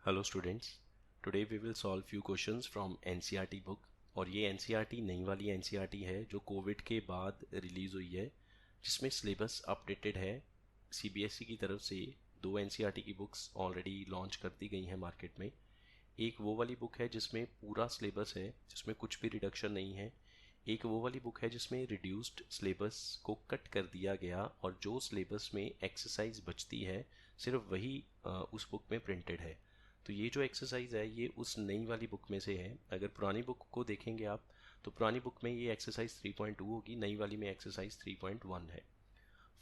Hello students, today we will solve few questions from NCERT book. और ये NCERT नई वाली एनसीईआरटी है जो कोविड के बाद रिलीज़ हुई है, जिसमें सिलेबस अपडेटेड है। सीबीएसई की तरफ से दो एनसीईआरटी की बुक्स ऑलरेडी लॉन्च कर दी गई हैं मार्केट में। एक वो वाली बुक है जिसमें पूरा सिलेबस है, जिसमें कुछ भी रिडक्शन नहीं है। एक वो वाली बुक है जिसमें रिड्यूस्ड सिलेबस को कट कर दिया गया और जो सिलेबस में एक्सरसाइज बचती है सिर्फ वही उस बुक में प्रिंटेड है। तो ये जो एक्सरसाइज है ये उस नई वाली बुक में से है। अगर पुरानी बुक को देखेंगे आप तो पुरानी बुक में ये एक्सरसाइज 3.2 होगी, नई वाली में एक्सरसाइज 3.1 है।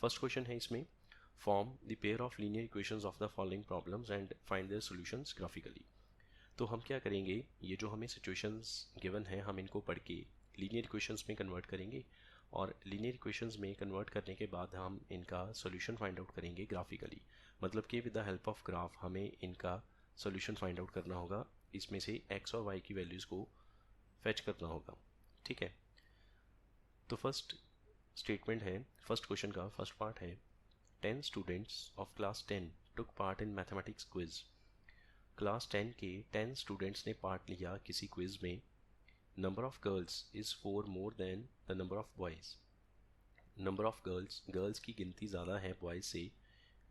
फर्स्ट क्वेश्चन है इसमें, form the pair of linear equations of the following problems and find their solutions graphically. तो हम क्या करेंगे, ये जो हमें सिचुएशंस गिवन है हम इनको पढ़ के लीनियर इक्वेशंस में कन्वर्ट करेंगे और लीनियर इक्वेशंस में कन्वर्ट करने के बाद हम इनका सॉल्यूशन फाइंड आउट करेंगे ग्राफिकली। मतलब कि with the help of graph हमें इनका सॉल्यूशन फाइंड आउट करना होगा, इसमें से एक्स और वाई की वैल्यूज़ को फेच करना होगा। ठीक है, तो फर्स्ट स्टेटमेंट है, फर्स्ट क्वेश्चन का फर्स्ट पार्ट है, 10 students of class 10 took part in mathematics quiz. Class 10 के 10 स्टूडेंट्स ने पार्ट लिया किसी क्विज में। Number of girls is 4 more than the number of boys. Number of girls की गिनती ज़्यादा है बॉयज़ से।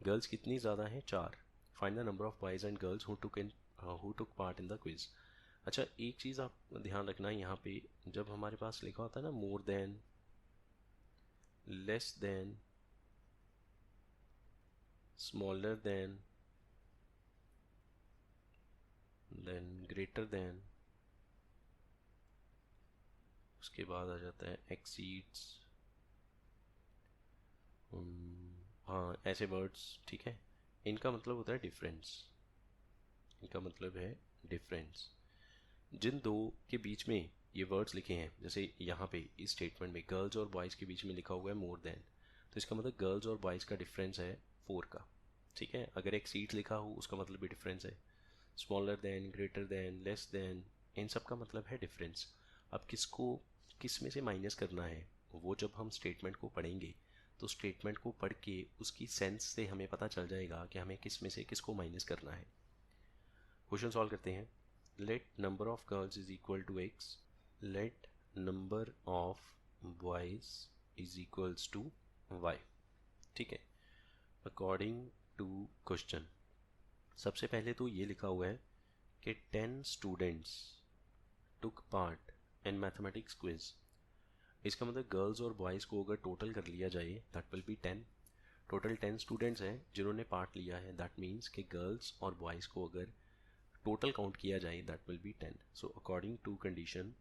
गर्ल्स कितनी ज़्यादा हैं? 4। Find the number of boys and girls who took part in the quiz. अच्छा, एक चीज़ आप ध्यान रखना यहाँ पे, जब हमारे पास लिखा होता है ना more than, less then, smaller than greater then, उसके बाद आ जाता है एक्सीड्स, हाँ ऐसे वर्ड्स, ठीक है, इनका मतलब होता है डिफरेंस। इनका मतलब है डिफरेंस। जिन दो के बीच में ये वर्ड्स लिखे हैं, जैसे यहाँ पे इस स्टेटमेंट में गर्ल्स और बॉयज़ के बीच में लिखा हुआ है मोर देन, तो इसका मतलब गर्ल्स और बॉयज़ का डिफरेंस है 4 का। ठीक है, अगर एक सीट लिखा हो उसका मतलब भी डिफरेंस है। Smaller than, greater than, less than, इन सब का मतलब है डिफरेंस। अब किसको किस में से माइनस करना है वो जब हम स्टेटमेंट को पढ़ेंगे तो स्टेटमेंट को पढ़ के उसकी सेंस से हमें पता चल जाएगा कि हमें किस में से किसको माइनस करना है। क्वेश्चन सॉल्व करते हैं। Let number of girls is equal to x, let number of boys is equals to y. ठीक है, अकॉर्डिंग टू क्वेश्चन सबसे पहले तो ये लिखा हुआ है कि 10 students took part in mathematics quiz. इसका मतलब गर्ल्स और बॉयज़ को अगर टोटल कर लिया जाए that will be 10। Total 10 students हैं जिन्होंने पार्ट लिया है, दैट मीन्स कि गर्ल्स और बॉयज़ को अगर टोटल काउंट किया जाए that will be 10। So according to condition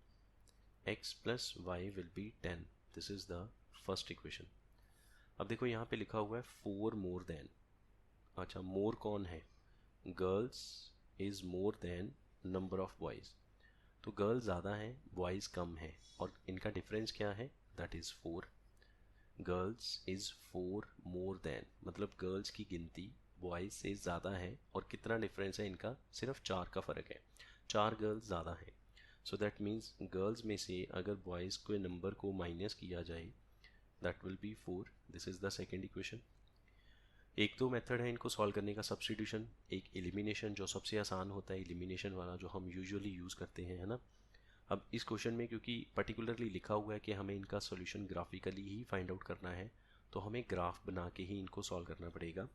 x plus y will be 10। This is the first equation. अब देखो यहाँ पे लिखा हुआ है 4 मोर देन। अच्छा, मोर कौन है? Girls is more than number of boys. तो गर्ल्स ज़्यादा हैं, बॉयज़ कम है, और इनका डिफरेंस क्या है? That is 4। Girls is 4 more than, मतलब गर्ल्स की गिनती बॉयज़ से ज़्यादा है, और कितना डिफरेंस है इनका? सिर्फ 4 का फ़र्क है। 4 गर्ल्स ज़्यादा हैं। सो दैट मीन्स गर्ल्स में से अगर बॉयज़ के नंबर को माइनस किया जाए that will B 4। This is the second equation. एक तो मेथड है इनको सॉल्व करने का, सब्स्टिट्यूशन, एक एलिमिनेशन जो सबसे आसान होता है, एलिमिनेशन वाला जो हम यूजुअली यूज़ करते हैं, है ना। अब इस क्वेश्चन में क्योंकि पर्टिकुलरली लिखा हुआ है कि हमें इनका सॉल्यूशन ग्राफिकली ही फाइंड आउट करना है, तो हमें ग्राफ बना के ही इनको सॉल्व करना पड़ेगा।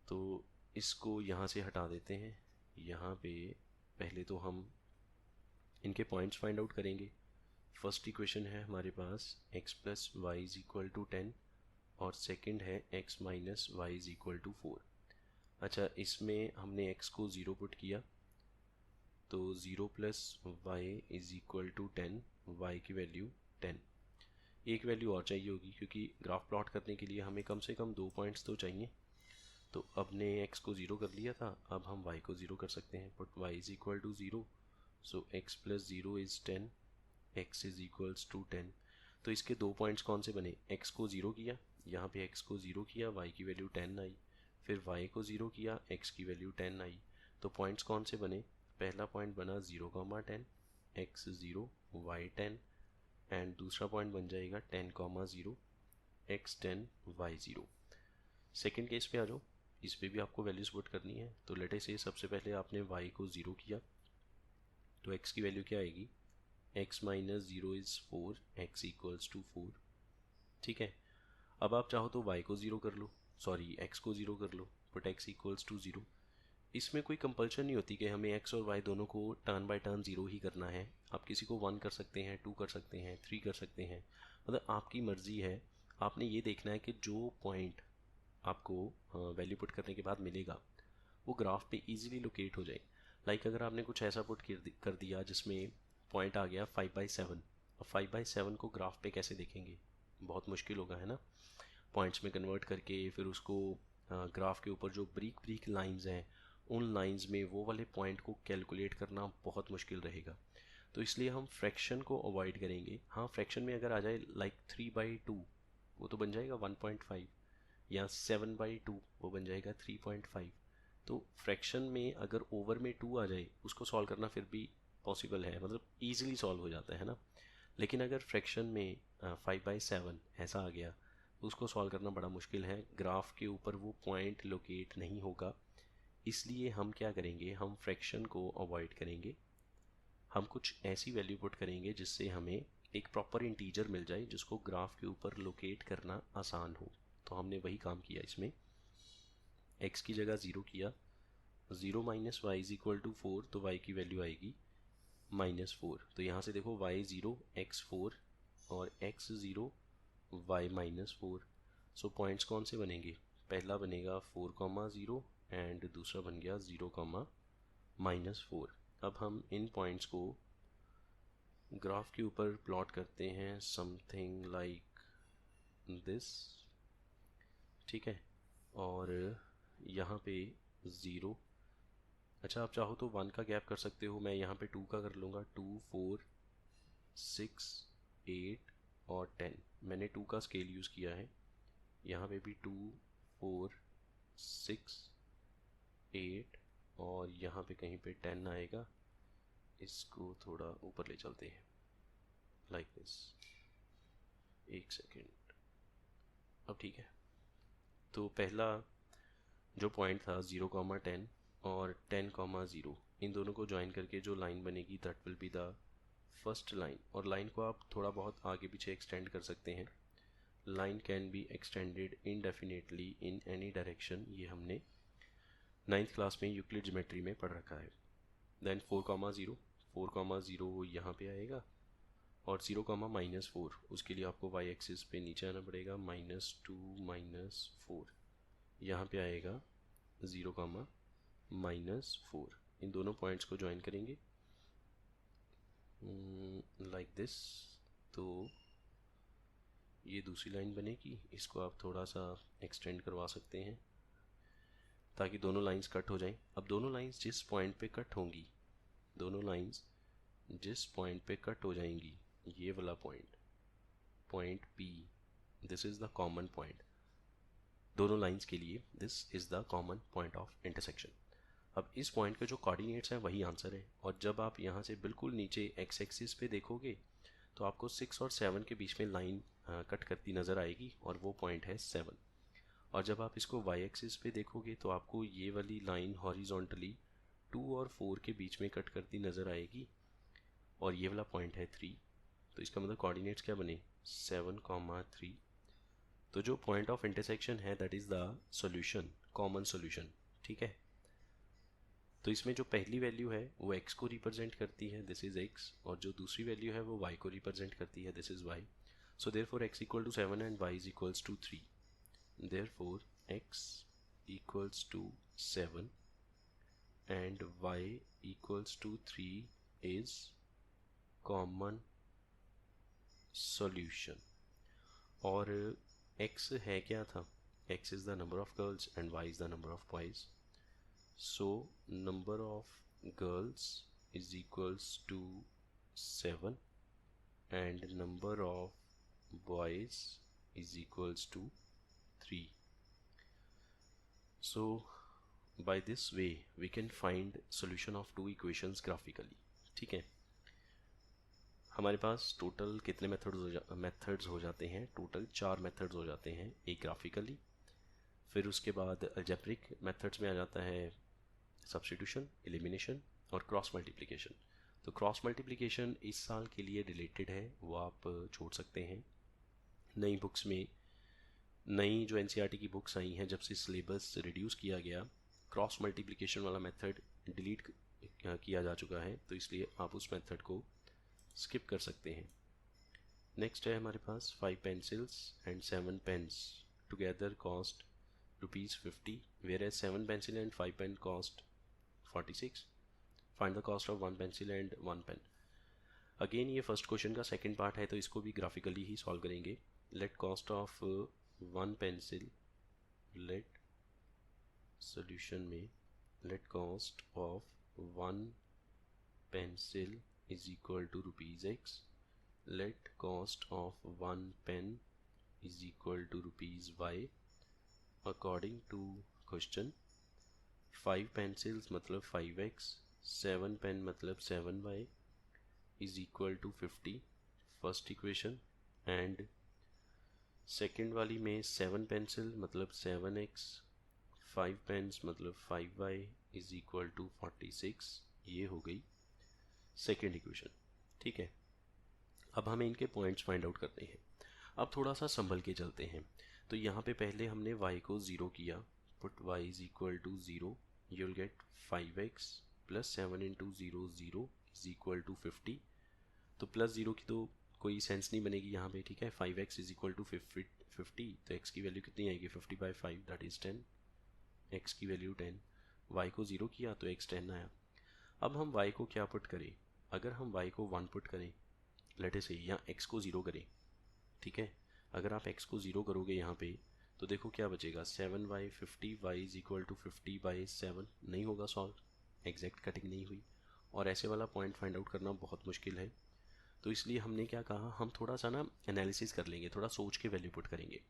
तो इसको यहाँ से हटा देते हैं। यहाँ पे पहले तो हम इनके पॉइंट्स फाइंड आउट करेंगे। फर्स्ट इक्वेशन है हमारे पास x plus y is equal to 10 और सेकंड है x minus y is equal to 4। अच्छा, इसमें हमने x को 0 पुट किया तो 0 plus y is equal to 10, y की वैल्यू 10। एक वैल्यू और चाहिए होगी क्योंकि ग्राफ प्लॉट करने के लिए हमें कम से कम 2 पॉइंट्स तो चाहिए। तो अब ने x को 0 कर लिया था, अब हम y को 0 कर सकते हैं। But y is equal to 0, so x plus 0 is 10, x is equals to 10। तो इसके 2 पॉइंट्स कौन से बने? x को 0 किया, यहाँ पे x को 0 किया, y की वैल्यू 10 आई, फिर y को 0 किया, x की वैल्यू 10 आई। तो पॉइंट्स कौन से बने? पहला पॉइंट बना 0,10, x 0 y 10, एंड दूसरा पॉइंट बन जाएगा 10,0, x 10 y 0। सेकेंड केस पे आ जाओ। इस पे भी आपको वैल्यूज पुट करनी है। तो लेट अस से सबसे पहले आपने y को 0 किया, तो x की वैल्यू क्या आएगी, x minus 0 is 4, x equals to 4। ठीक है, अब आप चाहो तो y को 0 कर लो, सॉरी x को 0 कर लो, बट x इक्वल्स टू 0। इसमें कोई कंपल्शन नहीं होती कि हमें x और y दोनों को टर्न बाय टर्न 0 ही करना है। आप किसी को 1 कर सकते हैं, 2 कर सकते हैं, 3 कर सकते हैं, मतलब आपकी मर्ज़ी है। आपने ये देखना है कि जो पॉइंट आपको वैल्यू पुट करने के बाद मिलेगा वो ग्राफ पे इजीली लोकेट हो जाए। लाइक अगर आपने कुछ ऐसा पुट कर दिया जिसमें पॉइंट आ गया 5/7, अब 5/7 को ग्राफ पे कैसे देखेंगे, बहुत मुश्किल होगा, है ना। पॉइंट्स में कन्वर्ट करके फिर उसको ग्राफ के ऊपर जो ब्रीक ब्रीक लाइंस हैं उन लाइंस में वो वाले पॉइंट को कैलकुलेट करना बहुत मुश्किल रहेगा। तो इसलिए हम फ्रैक्शन को अवॉइड करेंगे। हाँ, फ्रैक्शन में अगर आ जाए लाइक 3/2 वो तो बन जाएगा 1.5, या 7/2 वो बन जाएगा 3.5। तो फ्रैक्शन में अगर ओवर में 2 आ जाए उसको सॉल्व करना फिर भी पॉसिबल है, मतलब ईजिली सॉल्व हो जाता है ना। लेकिन अगर फ्रैक्शन में 5/7 ऐसा आ गया तो उसको सॉल्व करना बड़ा मुश्किल है, ग्राफ के ऊपर वो पॉइंट लोकेट नहीं होगा। इसलिए हम क्या करेंगे, हम फ्रैक्शन को अवॉइड करेंगे। हम कुछ ऐसी वैल्यू पुट करेंगे जिससे हमें एक प्रॉपर इंटीजर मिल जाए जिसको ग्राफ के ऊपर लोकेट करना आसान हो। तो हमने वही काम किया इसमें, x की जगह 0 किया, 0 minus y is equal to 4, तो y की वैल्यू आएगी -4। तो यहाँ से देखो y 0 x 4 और x 0 y -4। सो पॉइंट्स कौन से बनेंगे, पहला बनेगा 4,0 एंड दूसरा बन गया 0,-4। अब हम इन पॉइंट्स को ग्राफ के ऊपर प्लॉट करते हैं समथिंग लाइक दिस। ठीक है, और यहाँ पे 0, अच्छा आप चाहो तो 1 का गैप कर सकते हो, मैं यहाँ पे 2 का कर लूँगा, 2 4 6 8 और 10। मैंने 2 का स्केल यूज़ किया है, यहाँ पे भी 2 4 6 8 और यहाँ पे कहीं पे 10 आएगा। इसको थोड़ा ऊपर ले चलते हैं लाइक दिस, एक सेकेंड। अब ठीक है, तो पहला जो पॉइंट था 0,10 और 10,0, इन दोनों को ज्वाइन करके जो लाइन बनेगी that will be the first line. और लाइन को आप थोड़ा बहुत आगे पीछे एक्सटेंड कर सकते हैं। Line can be extended indefinitely in any direction, ये हमने 9th क्लास में यूक्लिड ज्योमेट्री में पढ़ रखा है। देन 4,0 यहाँ पे आएगा और 0,-4, उसके लिए आपको y एक्सिस पे नीचे आना पड़ेगा, -2 -4, यहाँ पे आएगा 0,-4। इन दोनों पॉइंट्स को ज्वाइन करेंगे लाइक दिस। तो ये दूसरी लाइन बनेगी, इसको आप थोड़ा सा एक्सटेंड करवा सकते हैं ताकि दोनों लाइंस कट हो जाएं। अब दोनों लाइंस जिस पॉइंट पे कट होंगी, दोनों लाइंस जिस पॉइंट पे कट हो जाएंगी, ये वाला point, point P, this is the common point दोनों लाइंस के लिए, this is the common point of intersection. अब इस पॉइंट के जो कोऑर्डिनेट्स हैं वही आंसर है। और जब आप यहाँ से बिल्कुल नीचे एक्स एक्सिस पे देखोगे तो आपको 6 और 7 के बीच में लाइन कट करती नज़र आएगी और वो पॉइंट है 7। और जब आप इसको वाई एक्सिस पे देखोगे तो आपको ये वाली लाइन हॉरिजॉन्टली 2 और 4 के बीच में कट करती नज़र आएगी और ये वाला पॉइंट है 3। तो इसका मतलब कोऑर्डिनेट्स क्या बने, 7,3। तो जो पॉइंट ऑफ इंटरसेक्शन है that is the solution, common solution. ठीक है, तो इसमें जो पहली वैल्यू है वो x को रिप्रेजेंट करती है, दिस इज x, और जो दूसरी वैल्यू है वो y को रिप्रेजेंट करती है, this is y। So therefore x equal to 7 and y is equals to 3। Therefore x equals to 7 and y equals to 3 is common solution. और x है क्या था, x is the number of girls and y is the number of boys. So number of girls is equals to 7 and number of boys is equals to 3. So by this way we can find solution of two equations graphically. ठीक है, हमारे पास total कितने methods हो जाते हैं, total 4 methods हो जाते हैं, एक ग्राफिकली, फिर उसके बाद अलजेब्रिक मेथड्स में आ जाता है सब्स्टिट्यूशन, एलिमिनेशन और क्रॉस मल्टीप्लिकेशन। तो क्रॉस मल्टीप्लिकेशन इस साल के लिए रिलेटेड है, वो आप छोड़ सकते हैं। नई बुक्स में, नई जो एनसीईआरटी की बुक्स आई हैं, जब से सिलेबस रिड्यूस किया गया, क्रॉस मल्टीप्लिकेशन वाला मेथड डिलीट किया जा चुका है, तो इसलिए आप उस मेथड को स्किप कर सकते हैं। नेक्स्ट है हमारे पास 5 pencils and 7 pens together cost ₹50, whereas 7 pencil and 5 pen cost 46. Find the cost of 1 pencil and 1 pen. Again ये फर्स्ट क्वेश्चन का सेकंड पार्ट है, तो इसको भी ग्राफिकली ही सॉल्व करेंगे। Let cost of 1 pencil, let solution में let cost of 1 pencil is equal to ₹X, let cost of 1 pen is equal to ₹Y according to question। 5 pencils मतलब 5x, 7 pen मतलब 7y is equal to 50 first equation, and second वाली में 7 pencil मतलब 7x, 5 pens मतलब 5y is equal to 46, ये हो गई second equation. ठीक है, अब हमें इनके पॉइंट्स फाइंड आउट करते हैं। अब थोड़ा सा संभल के चलते हैं। तो यहाँ पे पहले हमने y को 0 किया, put y is equal to 0, you will get 5x plus 7 into 0 0 is equal to 50। तो प्लस 0 की तो कोई सेंस नहीं बनेगी यहाँ पे, ठीक है। 5x इज इक्वल टू 50, तो x की वैल्यू कितनी आएगी, 50/5 दैट इज 10, x की वैल्यू 10। y को 0 किया तो x 10 आया। अब हम y को क्या पुट करें, अगर हम y को 1 पुट करें, लेट से यहाँ x को 0 करें, ठीक है। अगर आप x को 0 करोगे यहाँ पे, तो देखो क्या बचेगा, 7y 50, y is equal to 50/7, नहीं होगा सॉल्व, एग्जैक्ट कटिंग नहीं हुई। और ऐसे वाला पॉइंट फाइंड आउट करना बहुत मुश्किल है, तो इसलिए हमने क्या कहा, हम थोड़ा सा ना एनालिसिस कर लेंगे, थोड़ा सोच के वैल्यू पुट करेंगे।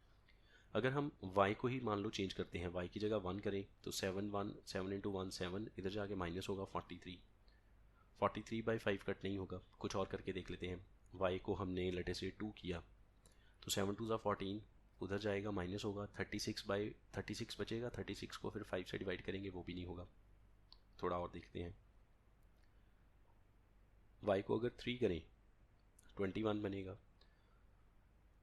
अगर हम y को ही मान लो चेंज करते हैं, y की जगह 1 करें, तो 7 इंटू 1 7, इधर जाके माइनस होगा 43, 43/5 कट नहीं होगा। कुछ और करके देख लेते हैं। y को हमने लेटे से 2 किया, तो 7 2 14, उधर जाएगा माइनस होगा 36 बचेगा, 36 को फिर 5 से डिवाइड करेंगे, वो भी नहीं होगा। थोड़ा और देखते हैं, y को अगर 3 करें 21 बनेगा,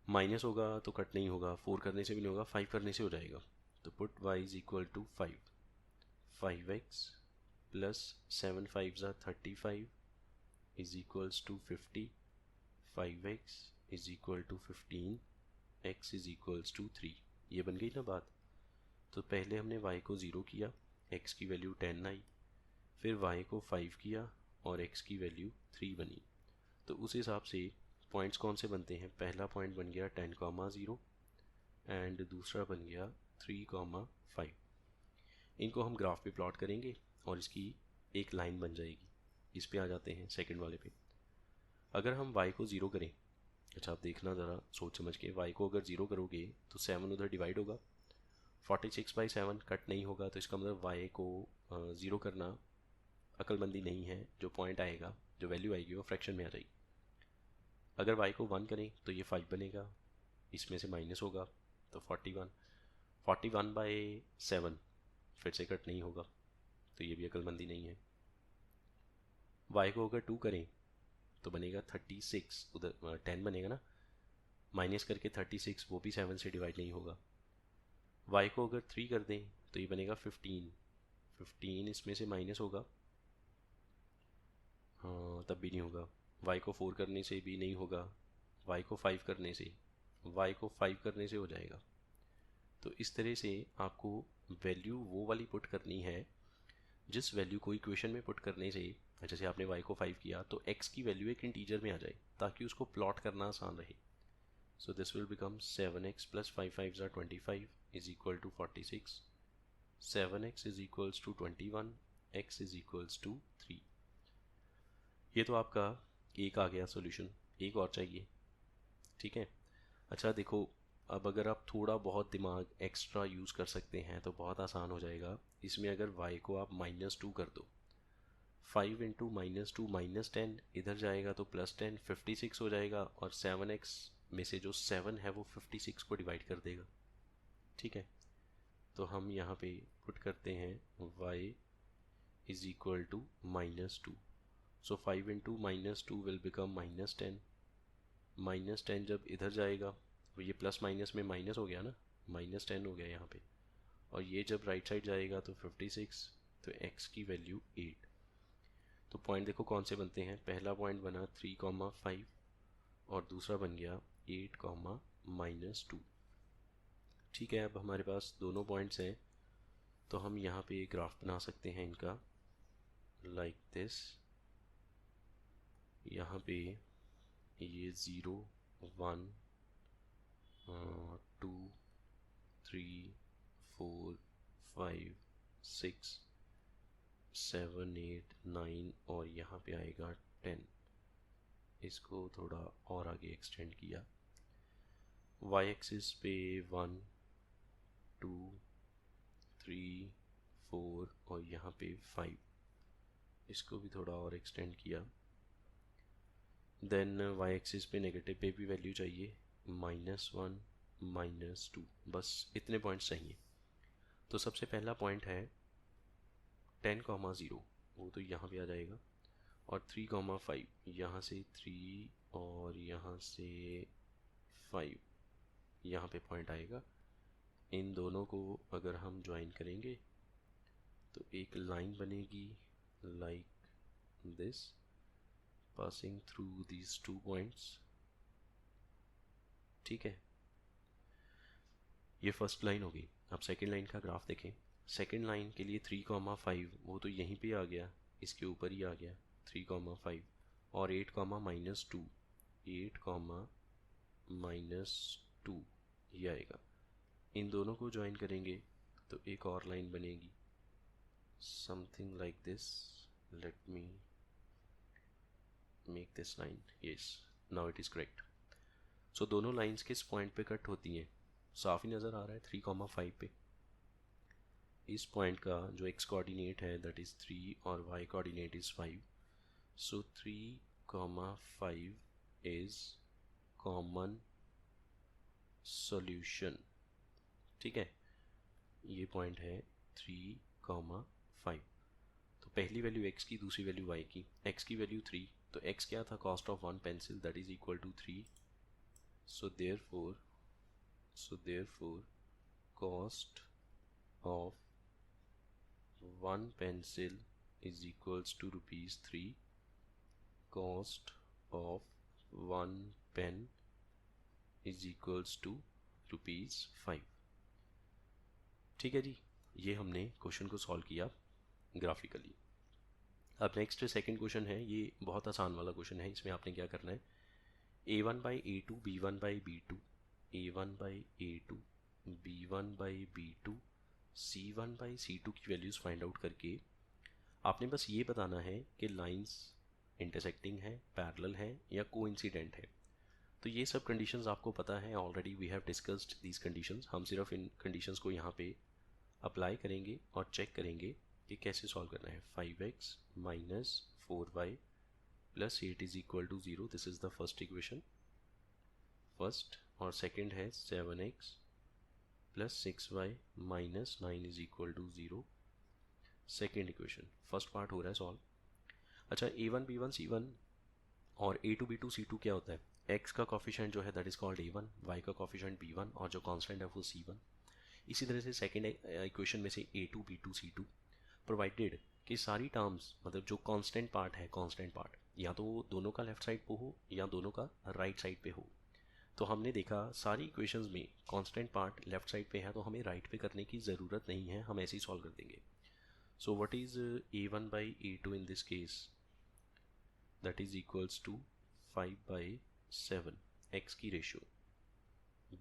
माइनस होगा तो कट नहीं होगा, 4 करने से भी नहीं होगा, 5 करने से हो जाएगा। तो put y is equal to 5x plus 7 5 35 is equals to 50, 5x is equal to 15, x is equals to 3। ये बन गई ना बात। तो पहले हमने y को 0 किया, x की वैल्यू 10 आई, फिर y को 5 किया और x की वैल्यू 3 बनी। तो उस हिसाब से पॉइंट्स कौन से बनते हैं, पहला पॉइंट बन गया 10,0 एंड दूसरा बन गया 3,5। इनको हम ग्राफ पे प्लॉट करेंगे और इसकी एक लाइन बन जाएगी। इस पे आ जाते हैं सेकंड वाले पे। अगर हम y को 0 करें, अच्छा आप देखना ज़रा सोच समझ के, y को अगर 0 करोगे तो 7 उधर डिवाइड होगा, 46/7 कट नहीं होगा, तो इसका मतलब y को 0 करना अक्लमंदी नहीं है। जो पॉइंट आएगा, जो वैल्यू आएगी वो फ्रैक्शन में आ जाएगी। अगर y को 1 करें तो ये 5 बनेगा, इसमें से माइनस होगा तो 41/7 फिर से कट नहीं होगा, तो ये भी अक्लमंदी नहीं है। y को अगर 2 करें तो बनेगा 36, उधर 10 बनेगा ना, माइनस करके 36, वो भी 7 से डिवाइड नहीं होगा। y को अगर 3 कर दें तो ये बनेगा 15, इसमें से माइनस होगा, हाँ तब भी नहीं होगा। y को 4 करने से भी नहीं होगा, y को 5 करने से, y को 5 करने से हो जाएगा। तो इस तरह से आपको वैल्यू वो वाली पुट करनी है जिस वैल्यू को इक्वेशन में पुट करने से, जैसे आपने y को 5 किया तो x की वैल्यू एक इंटीजर में आ जाए, ताकि उसको प्लॉट करना आसान रहे। So this will become 7x plus 5 5 25 is equal to 46, 7x is equals to 21, x is equals to 3। ये तो आपका एक आ गया सॉल्यूशन, एक और चाहिए, ठीक है। अच्छा देखो, अब अगर आप थोड़ा बहुत दिमाग एक्स्ट्रा यूज़ कर सकते हैं तो बहुत आसान हो जाएगा। इसमें अगर y को आप -2 कर दो, 5 इंटू -2 -10, इधर जाएगा तो +10, 56 हो जाएगा, और 7x में से जो 7 है वो 56 को डिवाइड कर देगा, ठीक है। तो हम यहाँ पे पुट करते हैं y is equal to -2. So 5 into -2 will become -10. -10 जब इधर जाएगा तो ये प्लस माइनस में माइनस हो गया ना, -10 हो गया यहाँ पे. और ये जब राइट साइड जाएगा तो 56. तो x की वैल्यू 8. तो पॉइंट देखो कौन से बनते हैं. पहला पॉइंट बना 3,5 और दूसरा बन गया 8,-2. ठीक है, अब हमारे पास दोनों पॉइंट्स हैं तो हम यहाँ पे एक ग्राफ बना सकते हैं इनका लाइक दिस. यहाँ पे ये 0, 1, 2, 3, 4, 5, 6, 7, 8, 9 और यहाँ पे आएगा 10. इसको थोड़ा और आगे एक्सटेंड किया. y एक्सिस पे 1, 2, 3, 4 और यहाँ पे 5. इसको भी थोड़ा और एक्सटेंड किया. देन y एक्सिस पे नेगेटिव पे भी वैल्यू चाहिए, -1, -2. बस इतने पॉइंट्स चाहिए. तो सबसे पहला पॉइंट है 10,0, वो तो यहाँ पे आ जाएगा. और 3,5, यहाँ से 3 और यहाँ से 5 यहाँ पे पॉइंट आएगा. इन दोनों को अगर हम ज्वाइन करेंगे तो एक लाइन बनेगी like this passing through these 2 points. ठीक है, ये फर्स्ट लाइन होगी. अब सेकेंड लाइन का ग्राफ देखें. सेकेंड लाइन के लिए 3,5 वो तो यहीं पे आ गया, इसके ऊपर ही आ गया 3,5. और 8,-2, 8,-2 ये आएगा. इन दोनों को ज्वाइन करेंगे तो एक और लाइन बनेगी something like this. Let me make this line. Yes, now it is correct. So दोनों लाइंस किस पॉइंट पे कट होती हैं, साफ ही नज़र आ रहा है 3,5 पे. इस पॉइंट का जो x कोऑर्डिनेट है दैट इज़ 3 और y coordinate is 5. So 3,5 is common solution. ठीक है, ये पॉइंट है 3,5. तो पहली वैल्यू x की, दूसरी वैल्यू y की. x की वैल्यू 3, तो x क्या था, cost of 1 pencil that is equal to 3. So therefore cost of 1 pencil is equals to ₹3. Cost of 1 pen is equals to ₹5. ठीक है जी, ये हमने क्वेश्चन को सॉल्व किया ग्राफिकली. अब नेक्स्ट सेकंड क्वेश्चन है. ये बहुत आसान वाला क्वेश्चन है. इसमें आपने क्या करना है, A1/A2 B1/B2 A1/A2 B1/B2 C1/C2 की वैल्यूज़ फाइंड आउट करके आपने बस ये बताना है कि लाइंस इंटरसेक्टिंग है, पैरेलल है या कोइंसिडेंट है. तो ये सब कंडीशंस आपको पता है already. We have discussed these conditions. हम सिर्फ इन कंडीशंस को यहाँ पे अप्लाई करेंगे और चेक करेंगे कि कैसे सॉल्व करना है. 5x - 4y + 8 is equal to 0. This is the first equation, first. और सेकेंड है 7x + 6y - 9 is equal to 0. Second equation. First part हो रहा है सॉल्व. अच्छा, A1 B1 C1 और A2 B2 C2 क्या होता है. x का कॉफिशेंट जो है that is called A1, y का कॉफिशेंट B1 और जो कांस्टेंट है वो C1. इसी तरह से सेकेंड इक्वेशन में से A2 B2 C2 प्रोवाइडेड कि सारी टर्म्स, मतलब जो कांस्टेंट पार्ट है, कांस्टेंट पार्ट या तो दोनों का लेफ्ट साइड पे हो या दोनों का राइट साइड पे हो. तो हमने देखा सारी इक्वेशंस में कांस्टेंट पार्ट लेफ्ट साइड पे है तो हमें राइट पे करने की ज़रूरत नहीं है, हम ऐसे ही सॉल्व कर देंगे. So what is A1/A2 in this case, that is equals to 5/7 x की रेशियो.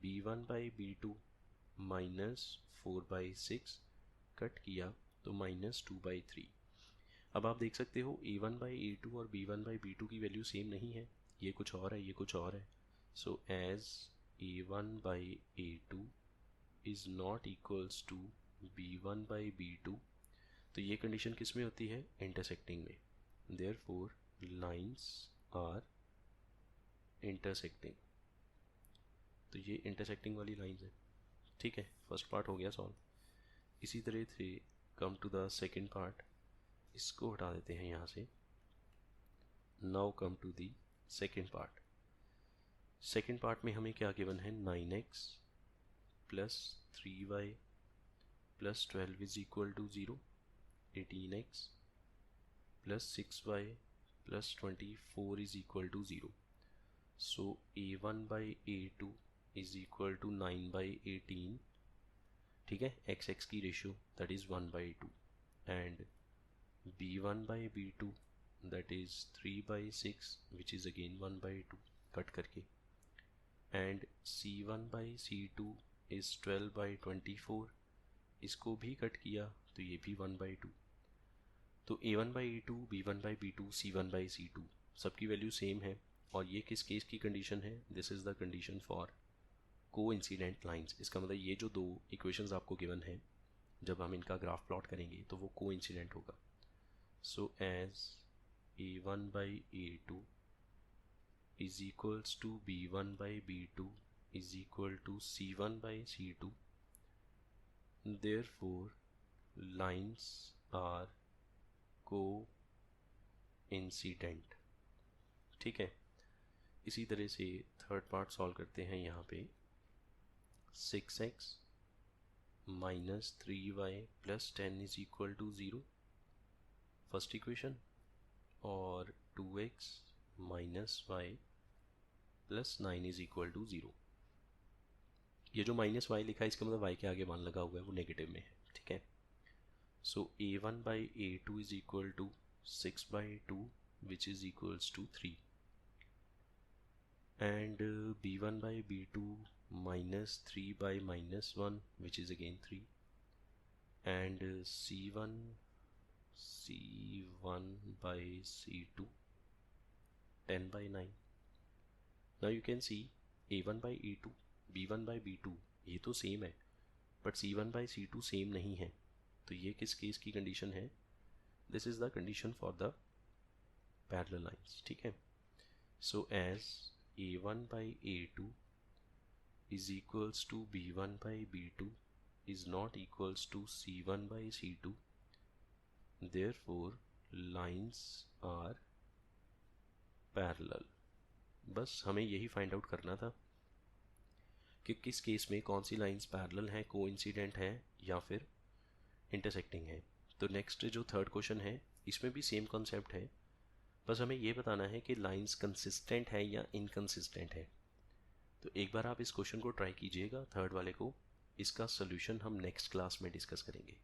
B1/B2 -4/6 कट किया तो -2/3. अब आप देख सकते हो A1/A2 और B1/B2 की वैल्यू सेम नहीं है, ये कुछ और है, ये कुछ और है. So as A1/A2 is not equals to B1/B2, तो ये कंडीशन किस में होती है, इंटरसेक्टिंग में. Therefore lines are intersecting. तो ये इंटरसेक्टिंग वाली लाइंस है. ठीक है, फर्स्ट पार्ट हो गया सॉल्व. इसी तरह से come to the second part, इसको हटा देते हैं यहाँ से। Now come to the second part. Second part में हमें क्या गिवन है, 9x plus 3y plus 12 is equal to 0, 18x plus 6y plus 24 is equal to 0। So a1 by a2 is equal to 9 by 18, ठीक है, x की ratio that is 1 by 2, and b1 by b2 that is 3 by 6 which is again 1 by 2 cut करके, and c1 by c2 is 12 by 24, इसको भी cut किया तो ये भी 1 बाई 2। तो a1 by a2, b1 by b2, c1 by c2 सबकी value same है, और ये किस केस की कंडीशन है, this is the condition for coincident lines. इसका मतलब ये जो दो इक्वेशंस आपको गिवन है, जब हम इनका ग्राफ प्लॉट करेंगे तो वो कोइंसिडेंट होगा। So as a1 by a2 is equals to b1 by b2 is equal to c1 by c2, therefore lines are coincident, ठीक है। इसी तरह से थर्ड पार्ट सॉल्व करते हैं। यहाँ पे 6x minus 3y plus 10 is equal to 0 first equation, और 2x minus y plus 9 is equal to 0। ये जो माइनस y लिखा है इसका मतलब y के आगे मान लगा हुआ है, वो नेगेटिव में है, ठीक है। So a1 by a2 is equal to 6 by 2 which is equals to 3, and b1 by b2 minus 3 by minus 1 which is again 3, and c1 by c2 10 by 9। now you can see a1 by a2, b1 by b2 ये तो same है, but c1 by c2 same नहीं है। तो ये किस case की condition है, this is the condition for the parallel lines, ठीक है। So as a1 by a2 is equals to b1 by b2 is not equals to c1 by c2, therefore lines are parallel। बस हमें यही find out करना था कि किस case में कौन सी लाइंस पैरेलल हैं, कोइंसिडेंट हैं, या फिर इंटरसेक्टिंग है। तो नेक्स्ट जो थर्ड क्वेश्चन है इसमें भी सेम कॉन्सेप्ट है, बस हमें ये बताना है कि लाइंस कंसिस्टेंट है या इनकंसिस्टेंट है। तो एक बार आप इस क्वेश्चन को ट्राई कीजिएगा, थर्ड वाले को। इसका सोल्यूशन हम नेक्स्ट क्लास में डिस्कस करेंगे।